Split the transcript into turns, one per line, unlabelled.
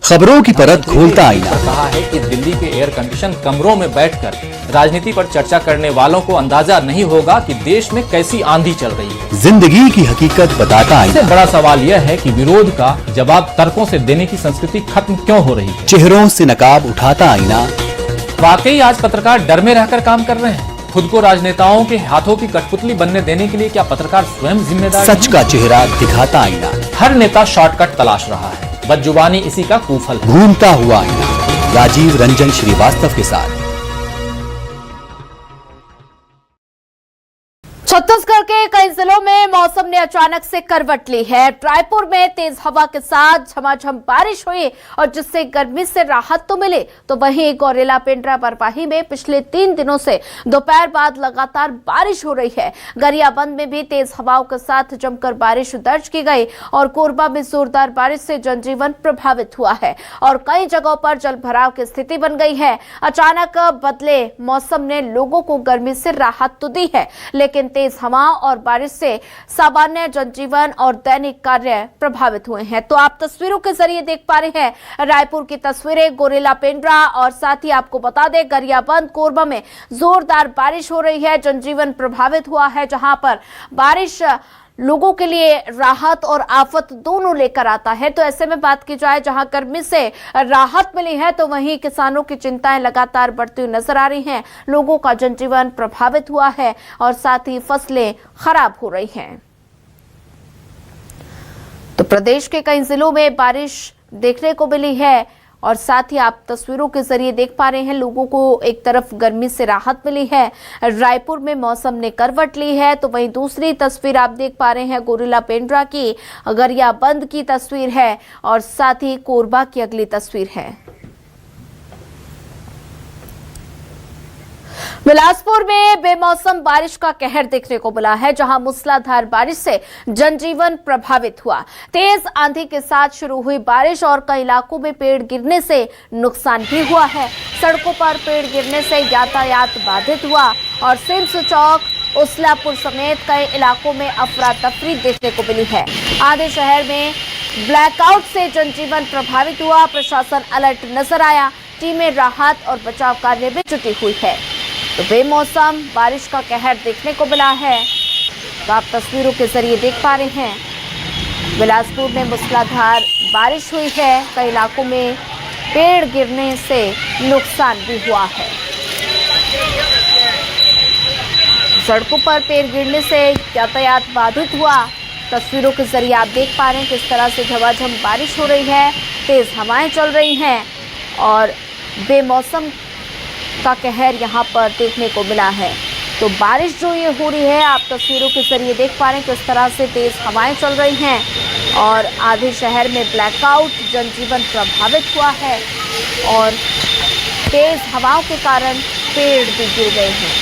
खबरों की परत खोलता आईना।
कहा है कि दिल्ली के एयर कंडीशन कमरों में बैठकर राजनीति पर चर्चा करने वालों को अंदाजा नहीं होगा कि देश में कैसी आंधी चल रही है।
जिंदगी की हकीकत बताता आईना।
सबसे बड़ा सवाल यह है कि विरोध का जवाब तर्कों से देने की संस्कृति खत्म क्यों हो रही है।
चेहरों से नकाब उठाता आईना।
वाकई आज पत्रकार डर में रहकर काम कर रहे हैं। खुद को राजनेताओं के हाथों की कठपुतली बनने देने के लिए क्या पत्रकार स्वयं जिम्मेदार
सच का चेहरा दिखाता आईना।
हर नेता शॉर्टकट तलाश रहा है, बदजुबानी इसी का कुफल है।
घूमता हुआ आईना। राजीव रंजन श्रीवास्तव के साथ।
छत्तीसगढ़ के कई जिलों में मौसम ने अचानक से करवट ली है। रायपुर में तेज हवा के साथ झमाझम बारिश हुई और जिससे गर्मी से राहत तो मिली, तो वहीं गौरेला पेंड्रा बरवाही में पिछले 3 दिनों से दोपहर बाद लगातार बारिश हो रही है। गरियाबंद में भी तेज हवाओं के साथ जमकर बारिश दर्ज की गई और कोरबा में जोरदार बारिश से जनजीवन प्रभावित हुआ है और कई जगहों पर जल भराव की स्थिति बन गई है। अचानक बदले मौसम ने लोगों को गर्मी से राहत तो दी है, लेकिन तेज हवा और बारिश से सामान्य जनजीवन और दैनिक कार्य प्रभावित हुए हैं। तो आप तस्वीरों के जरिए देख पा रहे हैं रायपुर की तस्वीरें, गोरेला पेंड्रा, और साथ ही आपको बता दें गरियाबंद कोरबा में जोरदार बारिश हो रही है। जनजीवन प्रभावित हुआ है, जहां पर बारिश लोगों के लिए राहत और आफत दोनों लेकर आता है। तो ऐसे में बात की जाए, जहां गर्मी से राहत मिली है तो वहीं किसानों की चिंताएं लगातार बढ़ती हुई नजर आ रही हैं। लोगों का जनजीवन प्रभावित हुआ है और साथ ही फसलें खराब हो रही हैं। तो प्रदेश के कई जिलों में बारिश देखने को मिली है और साथ ही आप तस्वीरों के जरिए देख पा रहे हैं, लोगों को एक तरफ गर्मी से राहत मिली है। रायपुर में मौसम ने करवट ली है, तो वहीं दूसरी तस्वीर आप देख पा रहे हैं गोरेला पेंड्रा की, गरियाबंद की तस्वीर है और साथ ही कोरबा की अगली तस्वीर है। बिलासपुर में बेमौसम बारिश का कहर देखने को मिला है, जहां मूसलाधार बारिश से जनजीवन प्रभावित हुआ। तेज आंधी के साथ शुरू हुई बारिश और कई इलाकों में पेड़ गिरने से नुकसान भी हुआ है। सड़कों पर पेड़ गिरने से यातायात बाधित हुआ और सिम्स चौक, उसलापुर समेत कई इलाकों में अफरा तफरी देखने को मिली है। आधे शहर में ब्लैकआउट से जनजीवन प्रभावित हुआ। प्रशासन अलर्ट नजर आया। टीमें राहत और बचाव कार्य में जुटी हुई है। तो बेमौसम बारिश का कहर देखने को मिला है, तो आप तस्वीरों के जरिए देख पा रहे हैं। बिलासपुर में मूसलाधार बारिश हुई है, कई इलाकों में पेड़ गिरने से नुकसान भी हुआ है। सड़कों पर पेड़ गिरने से यातायात बाधित हुआ। तस्वीरों के जरिए आप देख पा रहे हैं किस तरह से झमाझम बारिश हो रही है, तेज हवाएं चल रही हैं और बेमौसम का कहर यहाँ पर देखने को मिला है। तो बारिश जो ये हो रही है, आप तस्वीरों के जरिए देख पा रहे हैं किस तरह से तेज हवाएं चल रही हैं और आधे शहर में ब्लैकआउट, जनजीवन प्रभावित हुआ है और तेज हवाओं के कारण पेड़ भी गिर गए हैं।